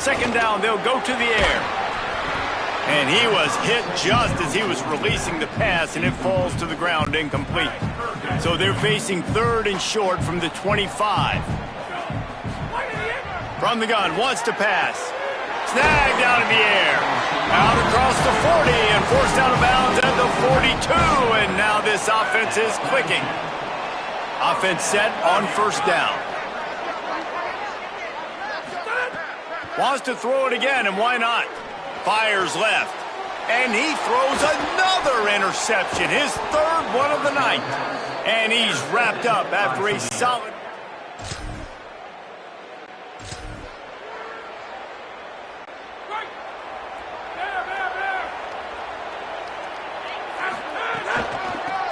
second down, they'll go to the air. And he was hit just as he was releasing the pass, and it falls to the ground incomplete. So they're facing third and short from the 25. From the gun, wants to pass. Snagged out of the air. Out across the 40 and forced out of bounds at the 42. And now this offense is clicking. Offense set on first down. Wants to throw it again, and why not? Fires left. And he throws another interception, his third one of the night. And he's wrapped up after a solid...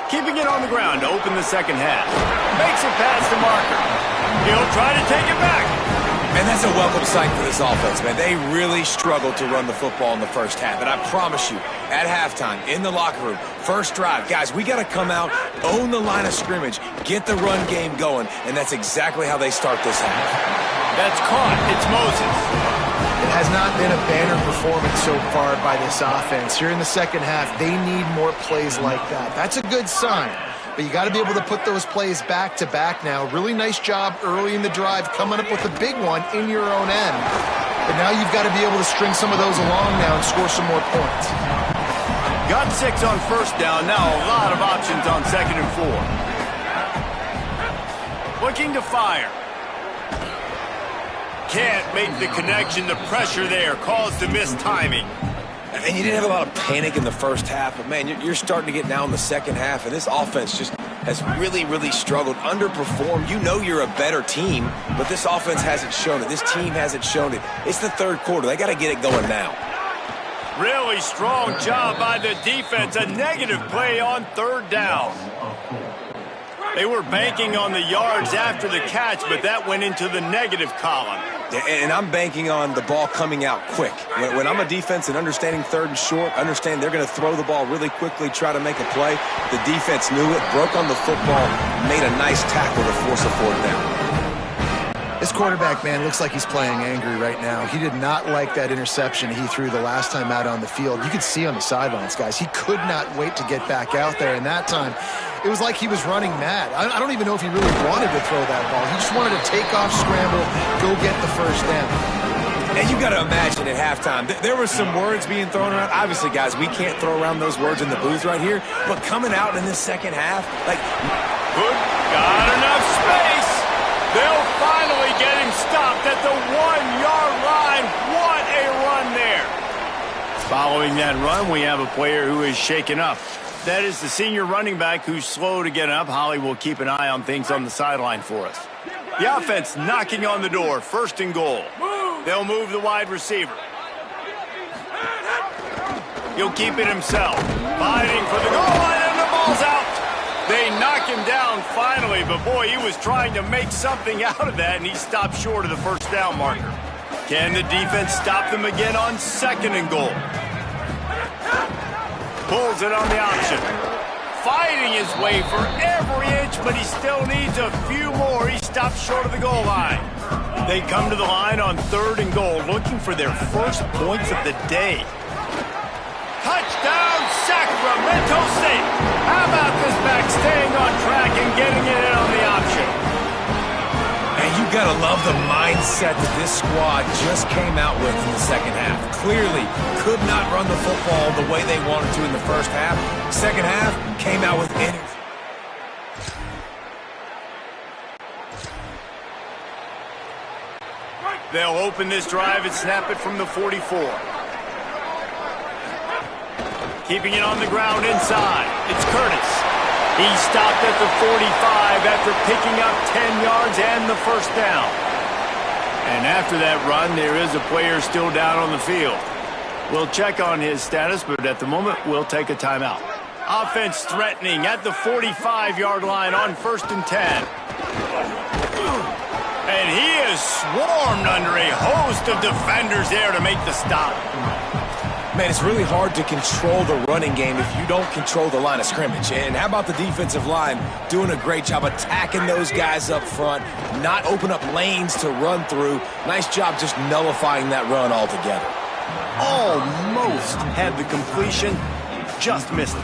Keeping it on the ground to open the second half. Makes it past the marker. He'll try to take it back. And that's a welcome sight for this offense, man. They really struggled to run the football in the first half. And I promise you, at halftime, in the locker room, first drive, guys, we got to come out, own the line of scrimmage, get the run game going, and that's exactly how they start this half. That's caught. It's Moses. It has not been a banner performance so far by this offense. Here in the second half, they need more plays like that. That's a good sign. But you got to be able to put those plays back to back now. Really nice job early in the drive coming up with a big one in your own end. But now you've got to be able to string some of those along now and score some more points. Got 6 on first down. Now a lot of options on second and 4. Looking to fire. Can't make the connection. The pressure there caused the missed timing. And you didn't have a lot of panic in the first half, but, man, you're starting to get now in the second half, and this offense just has really, really struggled, underperformed. You know you're a better team, but this offense hasn't shown it. This team hasn't shown it. It's the third quarter. They got to get it going now. Really strong job by the defense. A negative play on third down. They were banking on the yards after the catch, but that went into the negative column. And I'm banking on the ball coming out quick. When I'm a defense and understanding third and short, understand they're going to throw the ball really quickly, try to make a play. The defense knew it, broke on the football, made a nice tackle to force a fourth down. This quarterback, man, looks like he's playing angry right now. He did not like that interception he threw the last time out on the field. You could see on the sidelines, guys. He could not wait to get back out there, and that time it was like he was running mad. I don't even know if he really wanted to throw that ball. He just wanted to take off, scramble, go get the first down. And you got to imagine at halftime, there were some words being thrown around. Obviously, guys, we can't throw around those words in the booth right here. But coming out in this second half, like... Good. Got enough space. They'll finally get him stopped at the 1-yard line. What a run there. Following that run, we have a player who is shaken up. That is the senior running back who's slow to get up. Holly will keep an eye on things on the sideline for us. The offense knocking on the door, first and goal. They'll move the wide receiver. He'll keep it himself. Fighting for the goal line, and the ball's out. They knock him down finally, but boy, he was trying to make something out of that, and he stopped short of the first down marker. Can the defense stop them again on second and goal? Pulls it on the option. Fighting his way for every inch, but he still needs a few more. He stops short of the goal line. They come to the line on third and goal, looking for their first points of the day. Touchdown, Sacramento State. How about this back staying on track and getting it in on the option? And you got to love the mindset that this squad just came out with in the second half. Clearly could not run the football the way they wanted to in the first half. Second half came out with energy. They'll open this drive and snap it from the 44. Keeping it on the ground inside. It's Curtis. He stopped at the 45 after picking up 10 yards and the first down. And after that run, there is a player still down on the field. We'll check on his status, but at the moment, we'll take a timeout. Offense threatening at the 45-yard line on first and 10. And he is swarmed under a host of defenders there to make the stop. Man, it's really hard to control the running game if you don't control the line of scrimmage. And how about the defensive line doing a great job attacking those guys up front, not open up lanes to run through. Nice job just nullifying that run altogether. Almost had the completion, just missed it.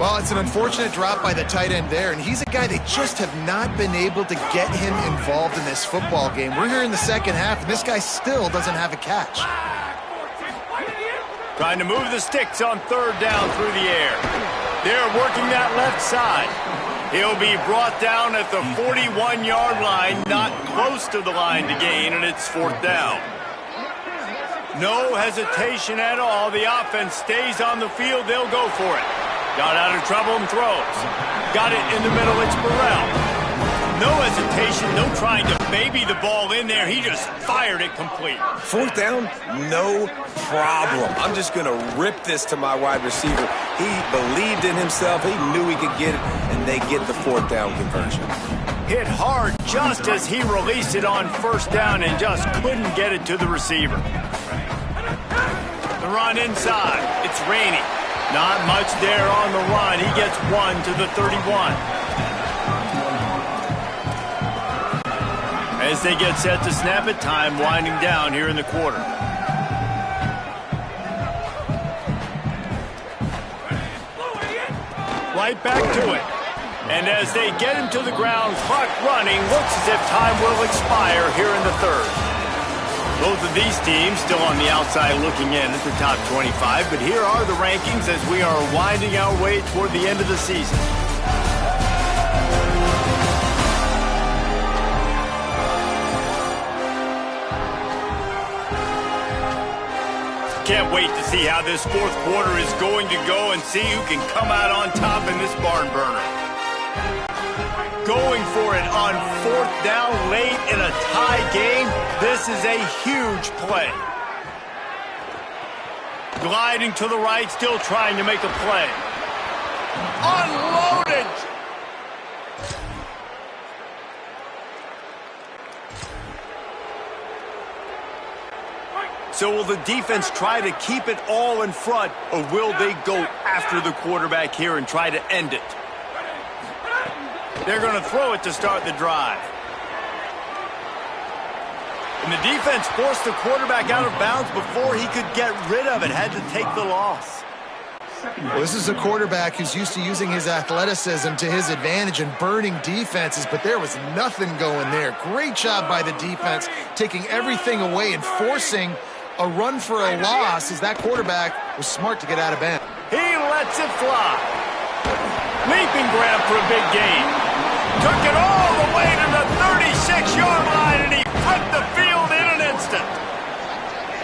Well, it's an unfortunate drop by the tight end there, and he's a guy they just have not been able to get him involved in this football game. We're here in the second half, and this guy still doesn't have a catch. Trying to move the sticks on third down through the air. They're working that left side. He'll be brought down at the 41-yard line, not close to the line to gain, and it's fourth down. No hesitation at all. The offense stays on the field. They'll go for it. Got out of trouble and throws. Got it in the middle. It's Burrell. No hesitation. No trying to baby the ball in there. He just fired it complete. Fourth down, no problem. I'm just going to rip this to my wide receiver. He believed in himself. He knew he could get it, and they get the fourth down conversion. Hit hard just as he released it on first down and just couldn't get it to the receiver. The run inside. It's raining. Not much there on the run. He gets one to the 31. As they get set to snap it, time winding down here in the quarter. Right back to it. And as they get him to the ground, clock running, looks as if time will expire here in the third. Both of these teams still on the outside looking in at the top 25, but here are the rankings as we are winding our way toward the end of the season. Can't wait to see how this fourth quarter is going to go and see who can come out on top in this barn burner. Going for it on fourth down late in a tie game. This is a huge play. Gliding to the right, still trying to make a play. Unloaded! So will the defense try to keep it all in front, or will they go after the quarterback here and try to end it? They're going to throw it to start the drive. And the defense forced the quarterback out of bounds before he could get rid of it. Had to take the loss. Well, this is a quarterback who's used to using his athleticism to his advantage and burning defenses, but there was nothing going there. Great job by the defense, taking everything away and forcing a run for a loss as that quarterback was smart to get out of bounds. He lets it fly. Leaping grab for a big gain. Took it all the way to the 36-yard line, and he flipped the field in an instant.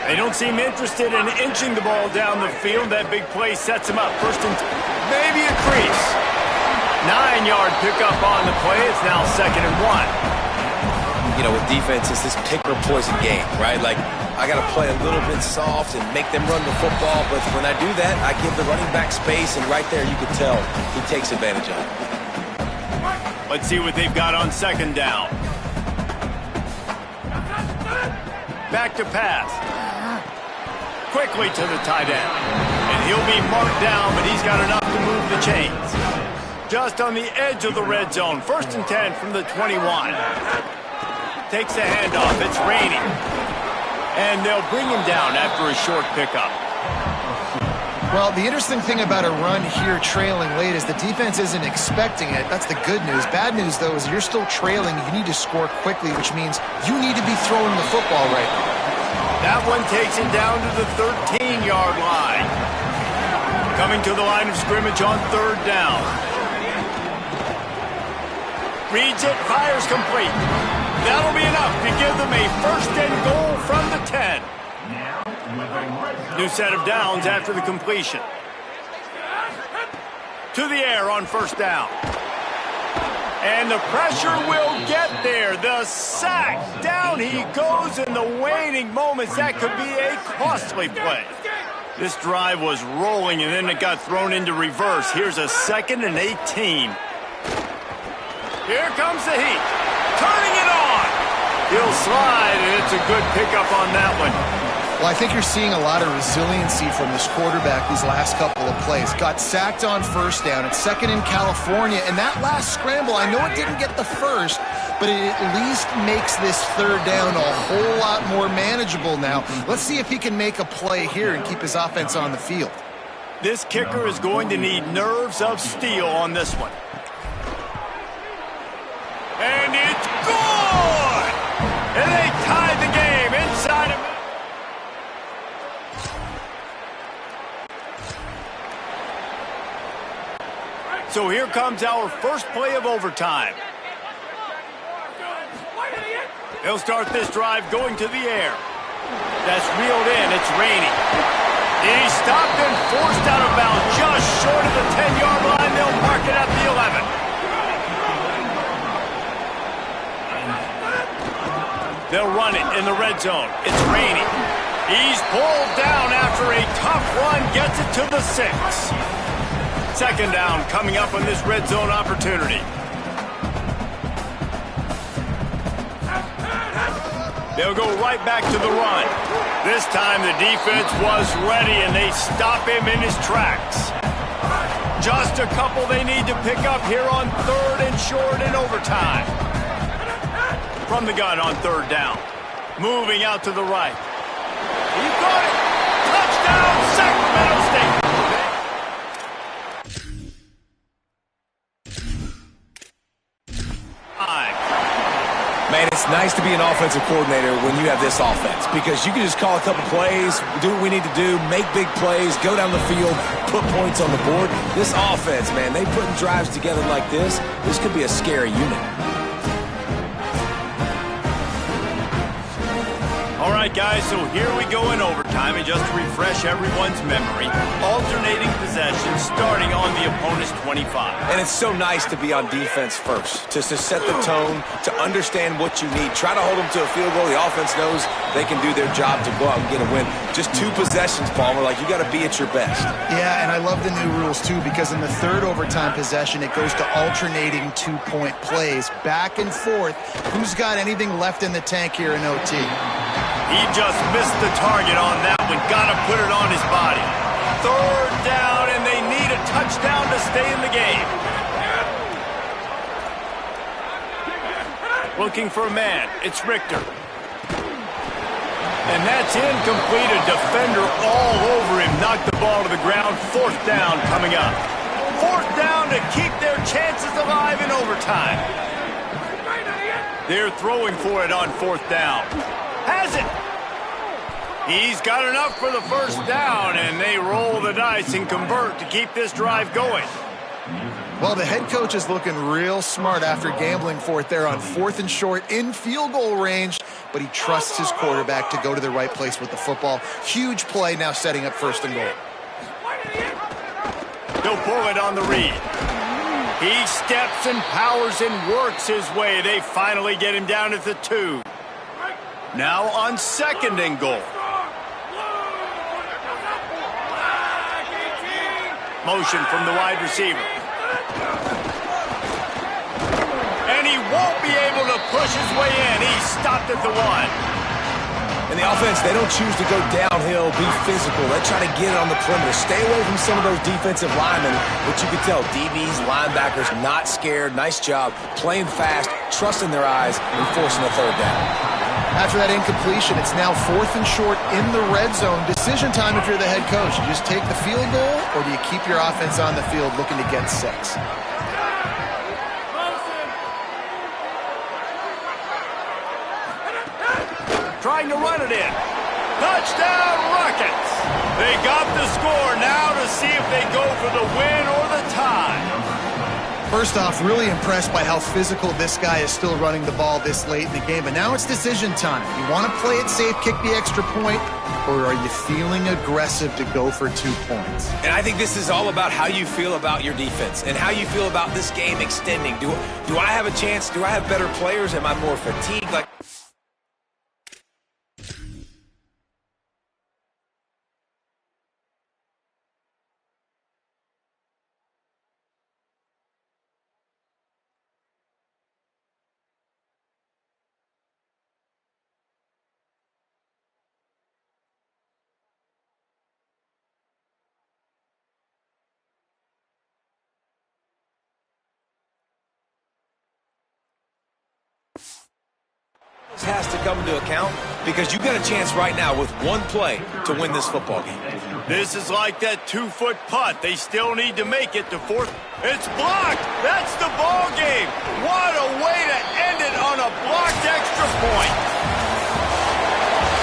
They don't seem interested in inching the ball down the field. That big play sets him up. First and maybe a crease. 9-yard pickup on the play. It's now 2nd and 1. You know, with defense, it's this pick or poison game, right? Like, I got to play a little bit soft and make them run the football, but when I do that, I give the running back space, and right there you can tell he takes advantage of it. Let's see what they've got on 2nd down. Back to pass. Quickly to the tight end. And he'll be marked down, but he's got enough to move the chains. Just on the edge of the red zone. 1st and 10 from the 21. Takes the handoff. It's raining. And they'll bring him down after a short pickup. Well, the interesting thing about a run here trailing late is the defense isn't expecting it. That's the good news. Bad news, though, is you're still trailing. You need to score quickly, which means you need to be throwing the football right now. That one takes it down to the 13-yard line. Coming to the line of scrimmage on 3rd down. Reads it, fires complete. That'll be enough to give them a 1st and goal from the 10. New set of downs after the completion. To the air on 1st down. And the pressure will get there. The sack. Down he goes in the waning moments. That could be a costly play. This drive was rolling, and then it got thrown into reverse. Here's a 2nd and 18. Here comes the heat. Turning it on. He'll slide, and it's a good pickup on that one. Well, I think you're seeing a lot of resiliency from this quarterback these last couple of plays. Got sacked on first down. It's second in California. And that last scramble, I know it didn't get the first, but it at least makes this third down a whole lot more manageable now. Let's see if he can make a play here and keep his offense on the field. This kicker is going to need nerves of steel on this one. And it's good! And they tied the game inside of... So here comes our first play of overtime. They'll start this drive going to the air. That's reeled in. It's raining. He's stopped and forced out of bounds just short of the 10-yard line. They'll mark it at the 11. They'll run it in the red zone. It's raining. He's pulled down after a tough run. Gets it to the 6. Second down coming up on this red zone opportunity. They'll go right back to the run. This time the defense was ready and they stop him in his tracks. Just a couple they need to pick up here on third and short in overtime. From the gun on third down. Moving out to the right. He got it. Touchdown, Sacramento State. Man, it's nice to be an offensive coordinator when you have this offense because you can just call a couple plays, do what we need to do, make big plays, go down the field, put points on the board. This offense, man, they putting drives together like this could be a scary unit. All right, guys, so here we go in overtime, and just to refresh everyone's memory, alternating possession starting on the opponent's 25. And it's so nice to be on defense first, to set the tone, to understand what you need. Try to hold them to a field goal. The offense knows they can do their job to go out and get a win. Just 2 possessions, Palmer, like you got to be at your best. Yeah, and I love the new rules, too, because in the third overtime possession, it goes to alternating 2-point plays, back and forth. Who's got anything left in the tank here in OT? He just missed the target on that one. Got to put it on his body. Third down, and they need a touchdown to stay in the game. Looking for a man. It's Richter. And that's incomplete. A defender all over him. Knocked the ball to the ground. Fourth down coming up. Fourth down to keep their chances alive in overtime. They're throwing for it on fourth down. Has it. He's got enough for the first down, and they roll the dice and convert to keep this drive going. Well, the head coach is looking real smart after gambling for it there on fourth and short in field goal range, but he trusts his quarterback to go to the right place with the football. Huge play now setting up first and goal. He'll pull it on the read. He steps and powers and works his way. They finally get him down at the 2. Now on second and goal. Motion from the wide receiver. And he won't be able to push his way in. He's stopped at the 1. And the offense, they don't choose to go downhill, be physical. They try to get it on the perimeter. Stay away from some of those defensive linemen, but you can tell DBs, linebackers, not scared. Nice job playing fast, trusting their eyes, and forcing a third down. After that incompletion, it's now fourth and short in the red zone. Decision time if you're the head coach. You just take the field goal, or do you keep your offense on the field looking to get 6? Trying to run it in. Touchdown, Rockets! They got the score now to see if they go for the win or the tie. First off, really impressed by how physical this guy is still running the ball this late in the game. But now it's decision time. You want to play it safe, kick the extra point, or are you feeling aggressive to go for 2 points? And I think this is all about how you feel about your defense and how you feel about this game extending. Do I have a chance? Do I have better players? Am I more fatigued? Like. has to come into account because you've got a chance right now with one play to win this football game. This is like that 2-foot putt. They still need to make it to fourth. It's blocked. That's the ball game. What a way to end it on a blocked extra point.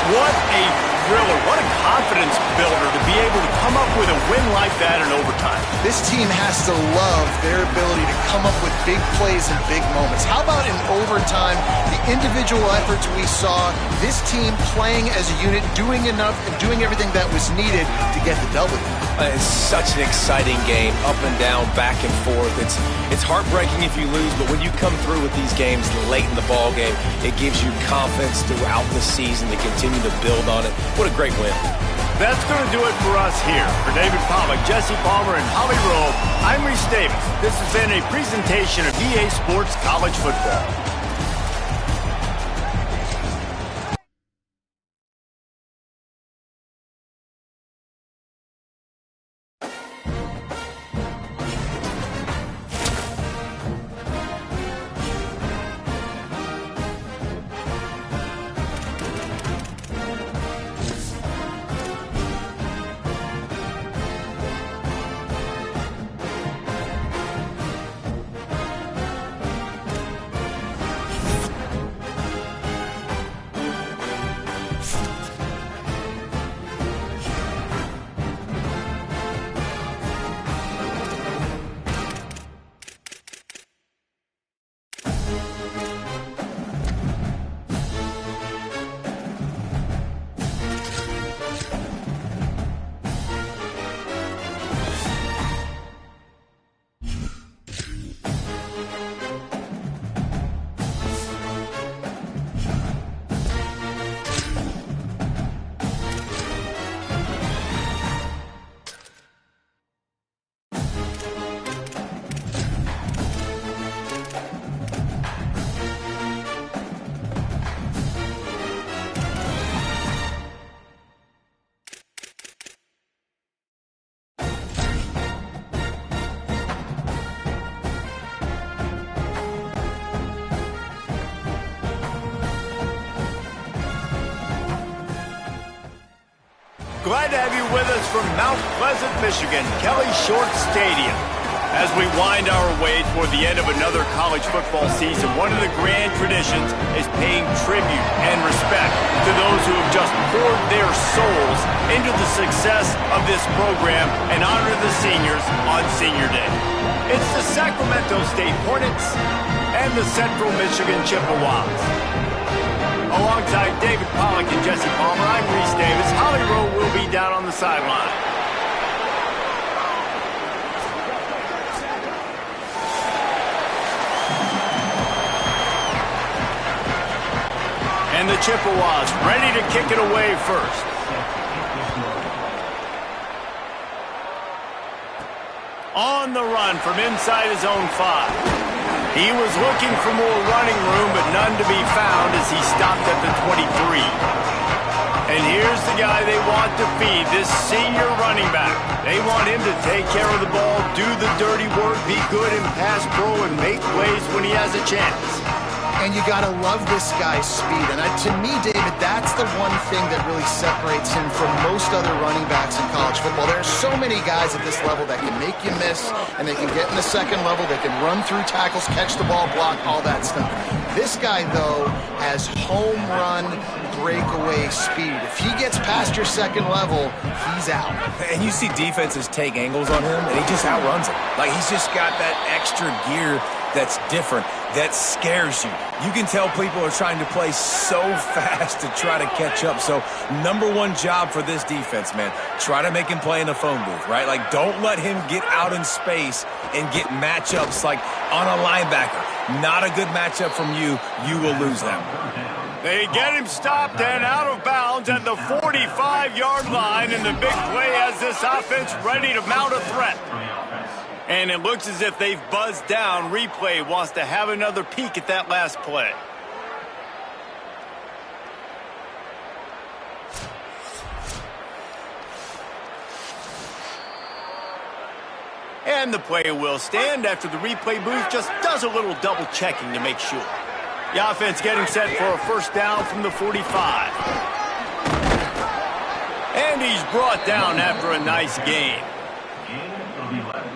What a thriller. What a confidence builder to be able to come up with a win like that in overtime. This team has to love their ability to come up with big plays and big moments. How about in overtime, the individual efforts we saw, this team playing as a unit, doing enough and doing everything that was needed to get the W. It's such an exciting game, up and down, back and forth. It's heartbreaking if you lose, but when you come through with these games late in the ball game, it gives you confidence throughout the season to continue to build on it. What a great win. That's going to do it for us here. For David Pollack, Jesse Palmer, and Holly Rowe, I'm Reese Davis. This has been a presentation of EA Sports College Football. Glad to have you with us from Mount Pleasant, Michigan, Kelly Short Stadium. As we wind our way toward the end of another college football season, one of the grand traditions is paying tribute and respect to those who have just poured their souls into the success of this program and honor the seniors on Senior Day. It's the Sacramento State Hornets and the Central Michigan Chippewas. Alongside David Pollack and Jesse Palmer, I'm Reese Davis. Holly Rowe will be down on the sideline. And the Chippewas ready to kick it away first. On the run from inside his own 5. He was looking for more running room, but none to be found as he stopped at the 23. And here's the guy they want to feed, this senior running back. They want him to take care of the ball, do the dirty work, be good in pass pro, and make plays when he has a chance. And you got to love this guy's speed. And to me, David, that's the one thing that really separates him from most other running backs in college football. There are so many guys at this level that can make you miss, and they can get in the second level, they can run through tackles, catch the ball, block, all that stuff. This guy, though, has home run breakaway speed. If he gets past your second level, he's out. And you see defenses take angles on him, and he just outruns it. Like, he's just got that extra gear that's different, that scares you. You can tell people are trying to play so fast to try to catch up. So, number one job for this defense, man, try to make him play in the phone booth, right? Like, don't let him get out in space and get matchups like on a linebacker. Not a good matchup from you. You will lose them. They get him stopped and out of bounds at the 45-yard line, and the big play has this offense ready to mount a threat. And it looks as if they've buzzed down. Replay wants to have another peek at that last play. And the play will stand after the replay booth just does a little double checking to make sure. The offense getting set for a first down from the 45. And he's brought down after a nice gain.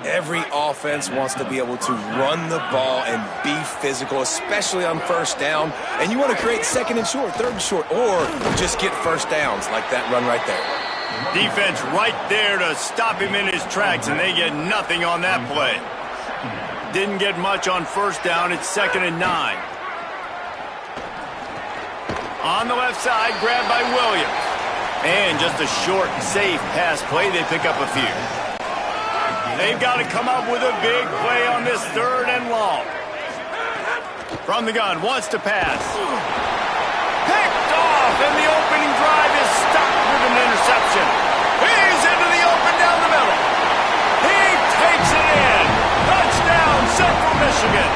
Every offense wants to be able to run the ball and be physical, especially on first down. And you want to create second and short, third and short, or just get first downs like that run right there. Defense right there to stop him in his tracks, and they get nothing on that play. Didn't get much on first down. It's 2nd and 9. On the left side, grabbed by Williams. And just a short, safe pass play. They pick up a few. They've got to come up with a big play on this 3rd and long. From the gun, wants to pass. Picked off, and the opening drive is stopped with an interception. He's into the open down the middle. He takes it in. Touchdown, Central Michigan.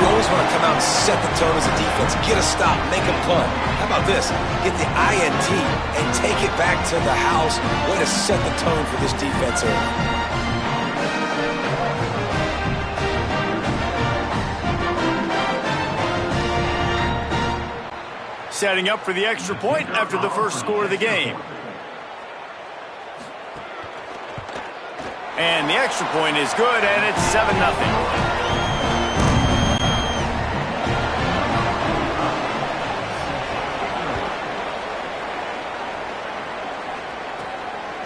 You always want to come out and set the tone as a defense. Get a stop, make a punt. How about this? Get the INT and take it back to the house. Way to set the tone for this defense early. Setting up for the extra point after the first score of the game. And the extra point is good, and it's 7-0.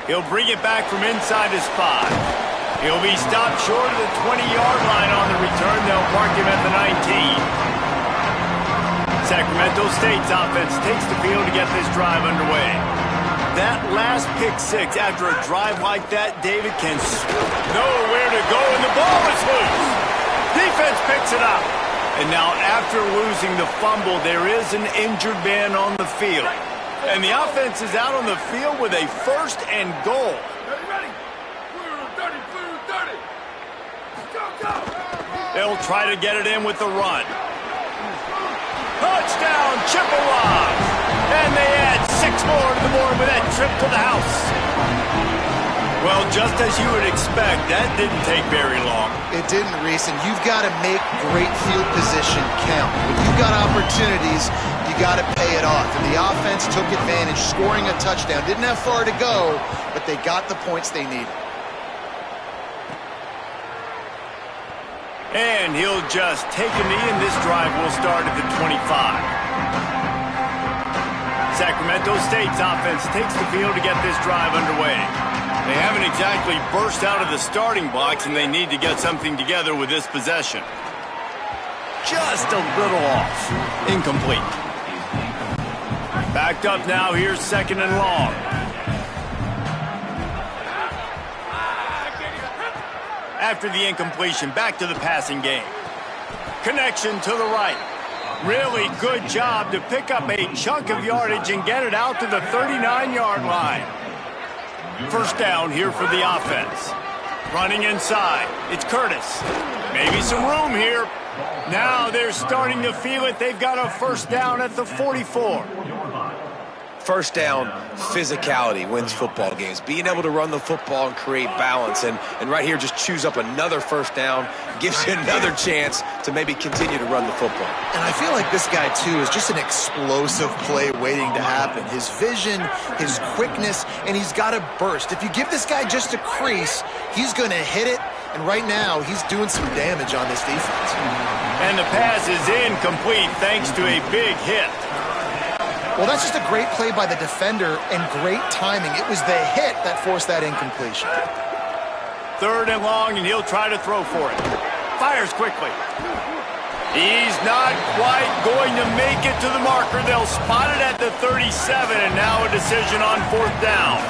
He'll bring it back from inside his 5. He'll be stopped short of the 20-yard line on the return. They'll mark him at the 19. Sacramento State's offense takes the field to get this drive underway. That last pick 6 after a drive like that, David, can know where to go, and the ball is loose. Defense picks it up. And now after losing the fumble, there is an injured man on the field. And the offense is out on the field with a 1st and goal. Ready. Blue 30. Go. They'll try to get it in with the run. Touchdown, Chippewas. And they add 6 more to the board with that trip to the house. Well, just as you would expect, that didn't take very long. It didn't, Reese, and you've got to make great field position count. When you've got opportunities, you got to pay it off. And the offense took advantage, scoring a touchdown. Didn't have far to go, but they got the points they needed. And he'll just take a knee, and this drive will start at the 25. Sacramento State's offense takes the field to get this drive underway. They haven't exactly burst out of the starting blocks, and they need to get something together with this possession. Just a little off. Incomplete. Backed up now. Here's 2nd and long. After the incompletion, back to the passing game. Connection to the right. Really good job to pick up a chunk of yardage and get it out to the 39-yard line. First down here for the offense. Running inside. It's Curtis. Maybe some room here. Now they're starting to feel it. They've got a first down at the 44. First down, physicality wins football games. Being able to run the football and create balance. And right here, just choose up another first down. Gives you another chance to maybe continue to run the football. And I feel like this guy, too, is just an explosive play waiting to happen. His vision, his quickness, and he's got a burst. If you give this guy just a crease, he's going to hit it. And right now, he's doing some damage on this defense. And the pass is incomplete thanks to a big hit. Well, that's just a great play by the defender and great timing. It was the hit that forced that incompletion. 3rd and long, and he'll try to throw for it. Fires quickly. He's not quite going to make it to the marker. They'll spot it at the 37, and now a decision on 4th down.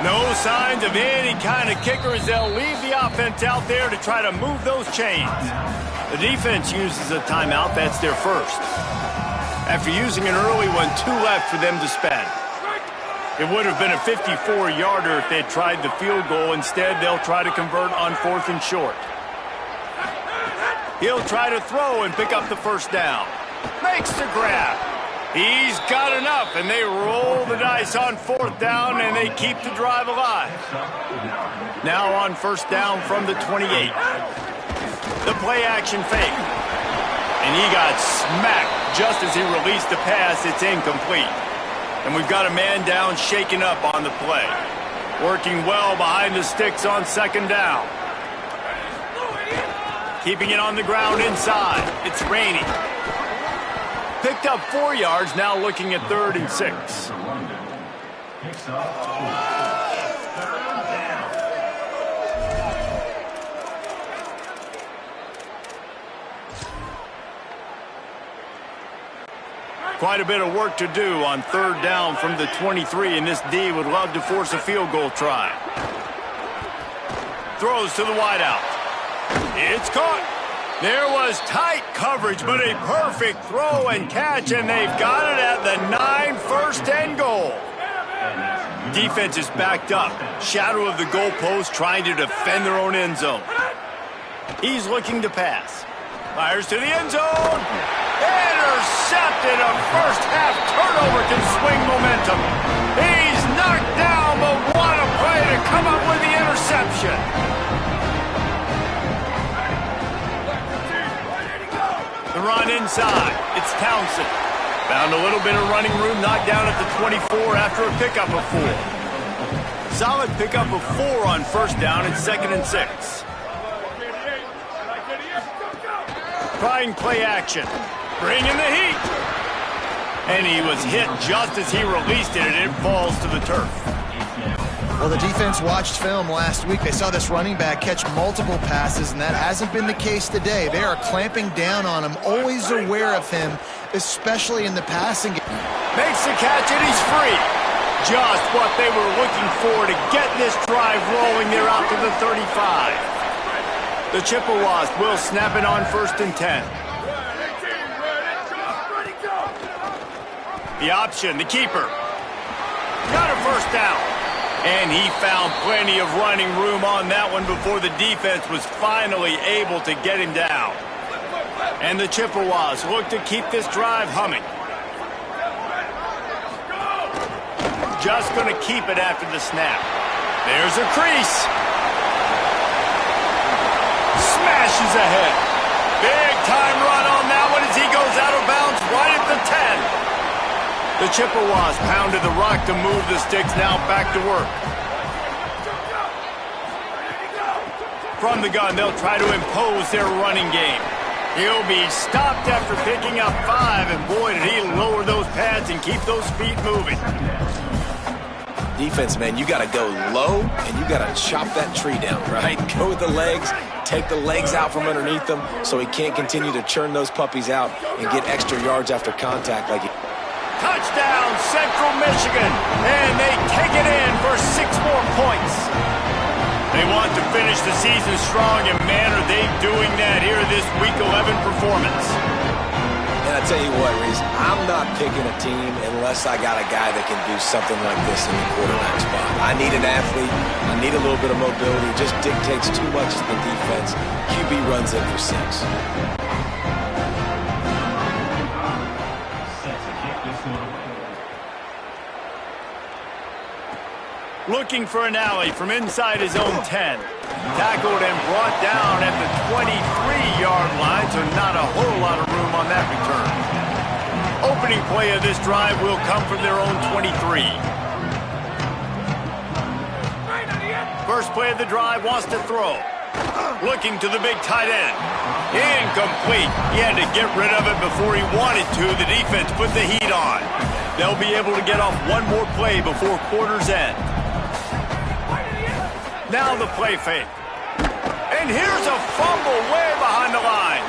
No signs of any kind of kicker as they'll leave the offense out there to try to move those chains. The defense uses a timeout. That's their first. After using an early one, 2 left for them to spend. It would have been a 54-yarder if they'd tried the field goal. Instead, they'll try to convert on 4th and short. He'll try to throw and pick up the first down. Makes the grab. He's got enough, and they roll the dice on 4th down, and they keep the drive alive. Now on first down from the 28. The play-action fake. And he got smacked just as he released the pass. It's incomplete. And we've got a man down, shaken up on the play. Working well behind the sticks on second down. Keeping it on the ground inside. It's raining. Picked up 4 yards, now looking at 3rd and 6. Quite a bit of work to do on 3rd down from the 23, and this D would love to force a field goal try. Throws to the wideout. It's caught. There was tight coverage, but a perfect throw and catch, and they've got it at the 9, 1st and goal. Defense is backed up. Shadow of the goalpost, trying to defend their own end zone. He's looking to pass. Fires to the end zone. Intercepted. A first-half turnover can swing momentum. He's knocked down, but what a play to come up with the interception. The run inside. It's Townsend. Found a little bit of running room, knocked down at the 24 after a pickup of 4. Solid pickup of 4 on 1st down and 2nd and 6. Trying play action. Bringing the heat. And he was hit just as he released it, and it falls to the turf. Well, the defense watched film last week. They saw this running back catch multiple passes, and that hasn't been the case today. They are clamping down on him, always aware of him, especially in the passing game. Makes the catch, and he's free. Just what they were looking for to get this drive rolling. They're out to the 35. The Chippewas will snap it on 1st and 10. The option, the keeper. Got a 1st down. And he found plenty of running room on that one before the defense was finally able to get him down. And the Chippewas look to keep this drive humming. Just going to keep it after the snap. There's a crease. Smashes ahead. Big time run on that one as he goes out of bounds right at the 10. The Chippewas pounded the rock to move the sticks, now back to work. From the gun, they'll try to impose their running game. He'll be stopped after picking up 5, and boy, did he lower those pads and keep those feet moving. Defense, man, you got to go low, and you got to chop that tree down, right? Go with the legs, take the legs out from underneath them so he can't continue to churn those puppies out and get extra yards after contact like he... Touchdown, Central Michigan, and they take it in for 6 more points. They want to finish the season strong, and man, are they doing that here this Week 11 performance. And I tell you what, Reese, I'm not picking a team unless I got a guy that can do something like this in the quarterback spot. I need an athlete. I need a little bit of mobility. It just dictates too much to the defense. QB runs in for 6. Looking for an alley from inside his own 10. Tackled and brought down at the 23-yard line, so not a whole lot of room on that return. Opening play of this drive will come from their own 23. First play of the drive, wants to throw. Looking to the big tight end. Incomplete. He had to get rid of it before he wanted to. The defense put the heat on. They'll be able to get off one more play before quarter's end. Now the play fake. And here's a fumble way behind the line.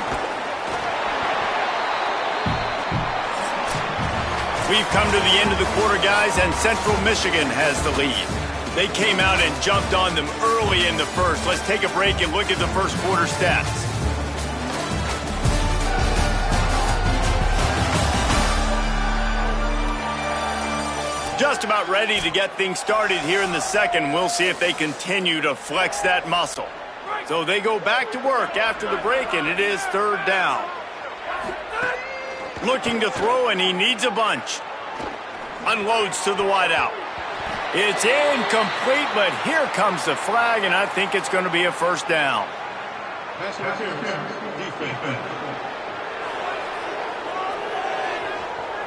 We've come to the end of the quarter, guys, and Central Michigan has the lead. They came out and jumped on them early in the first. Let's take a break and look at the first quarter stats. Just about ready to get things started here in the second. We'll see if they continue to flex that muscle. So they go back to work after the break, and it is 3rd down. Looking to throw, and he needs a bunch. Unloads to the wideout. It's incomplete, but here comes the flag, and I think it's going to be a 1st down.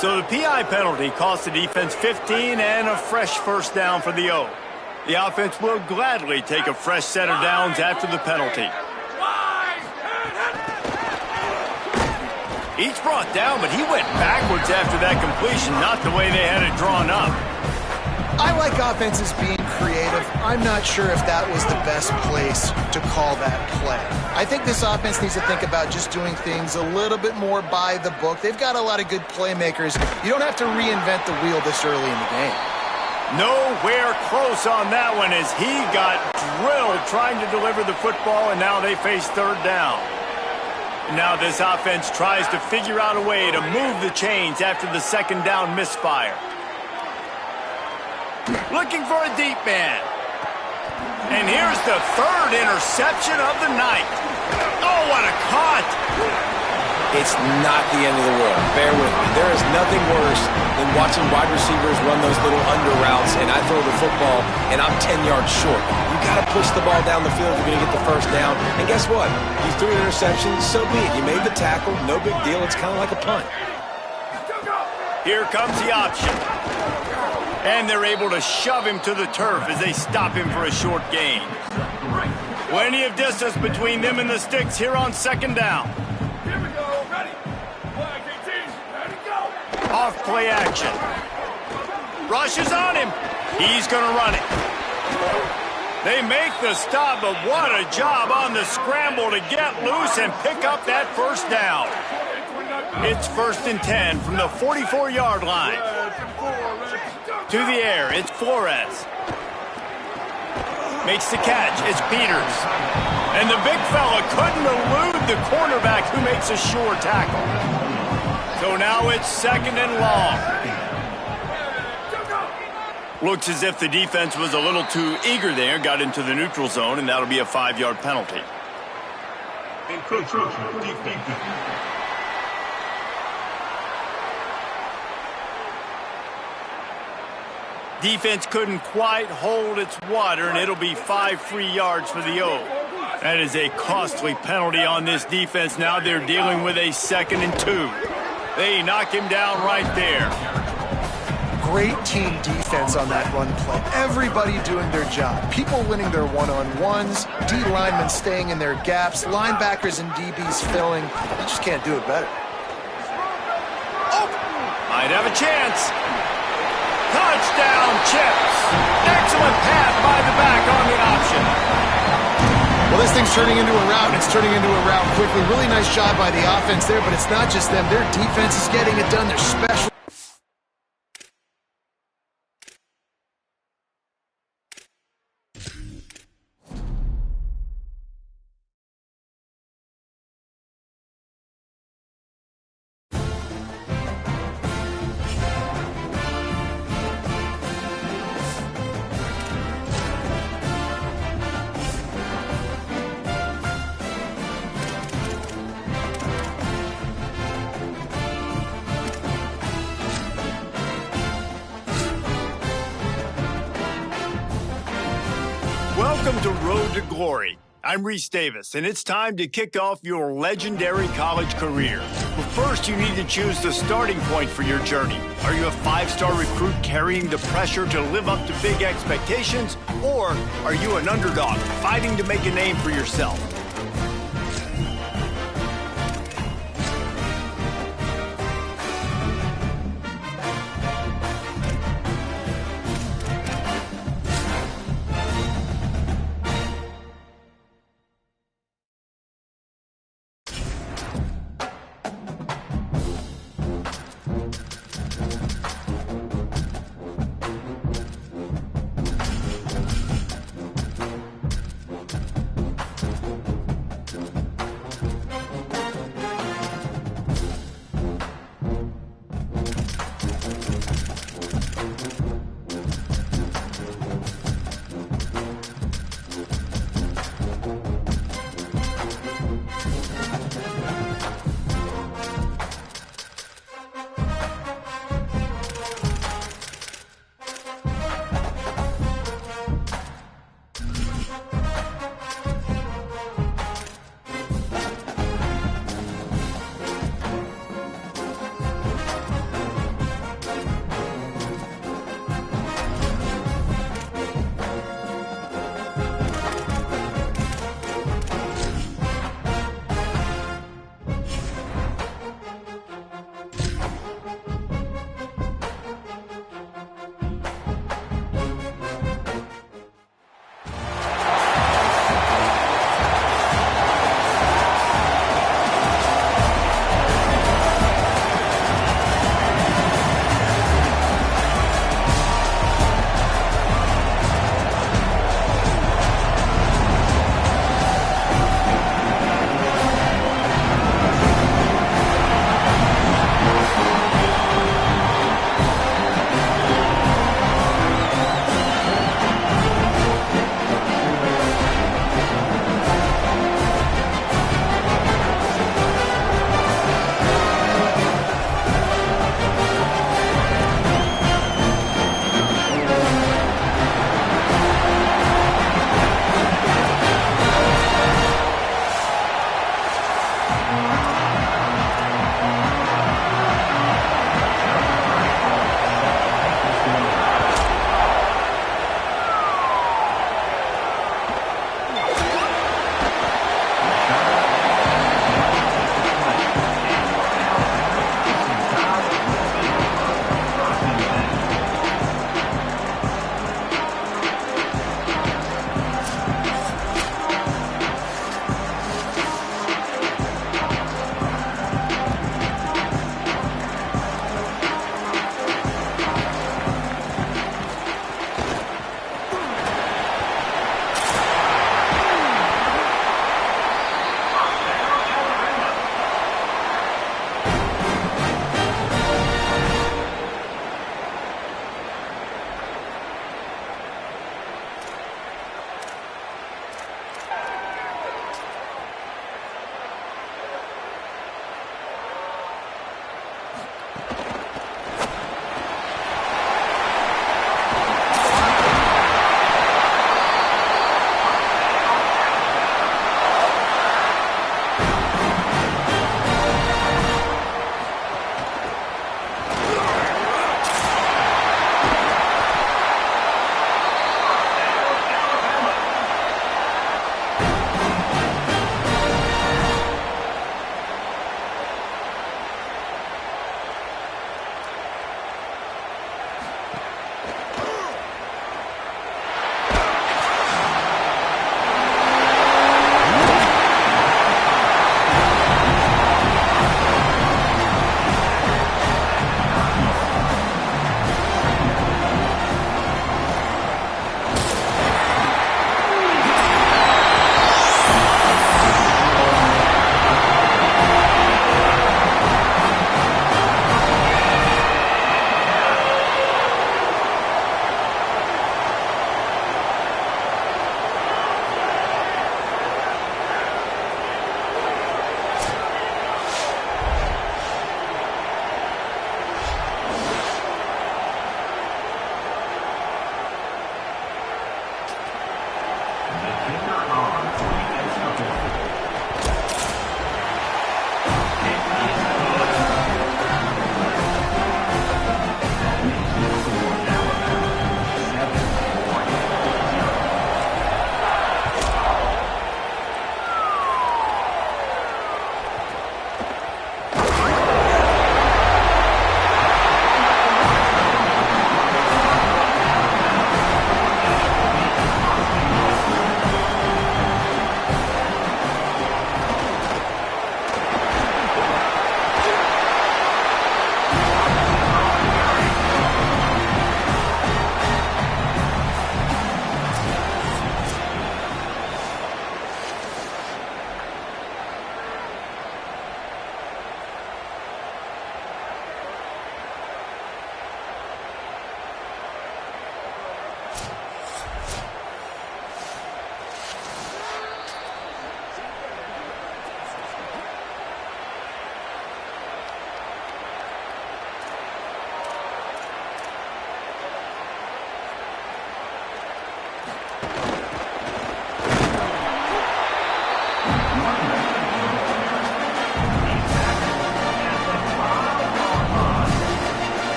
So the PI penalty cost the defense 15 and a fresh first down for the O. The offense will gladly take a fresh set of downs after the penalty. Each brought down, but he went backwards after that completion, not the way they had it drawn up. I like offenses being creative. I'm not sure if that was the best place to call that play. I think this offense needs to think about just doing things a little bit more by the book. They've got a lot of good playmakers. You don't have to reinvent the wheel this early in the game. Nowhere close on that one as he got drilled trying to deliver the football, and now they face third down. Now this offense tries to figure out a way to move the chains after the second down misfire. Looking for a deep man. And here's the third interception of the night. Oh, what a caught. It's not the end of the world. Bear with me. There is nothing worse than watching wide receivers run those little under routes, and I throw the football, and I'm 10 yards short. You got to push the ball down the field if you're going to get the first down. And guess what? You threw an interception, so be it. You made the tackle. No big deal. It's kind of like a punt. Here comes the option. And they're able to shove him to the turf as they stop him for a short gain. Plenty of distance between them and the sticks here on second down. Here we go. Ready. deez. Ready, go. Off play action. Rushes on him. He's going to run it. They make the stop, but what a job on the scramble to get loose and pick up that first down. It's 1st and 10 from the 44-yard line. To the air, it's Flores. Makes the catch, it's Peters. And the big fella couldn't elude the cornerback who makes a sure tackle. So now it's 2nd and long. Looks as if the defense was a little too eager there, got into the neutral zone, and that'll be a 5-yard penalty. Defense couldn't quite hold its water, and it'll be 5 free yards for the O. That is a costly penalty on this defense. Now they're dealing with a 2nd and 2. They knock him down right there. Great team defense on that run play. Everybody doing their job. People winning their one-on-ones, D linemen staying in their gaps, linebackers and DBs filling. You just can't do it better. Oh, might have a chance. Touchdown, Chips. Excellent pass by the back on the option. Well, this thing's turning into a rout, and it's turning into a rout quickly. Really nice job by the offense there, but it's not just them. Their defense is getting it done. They're special. Welcome to Road to Glory. I'm Reese Davis, and it's time to kick off your legendary college career. But first, you need to choose the starting point for your journey. Are you a 5-star recruit carrying the pressure to live up to big expectations? Or are you an underdog fighting to make a name for yourself?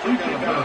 We got about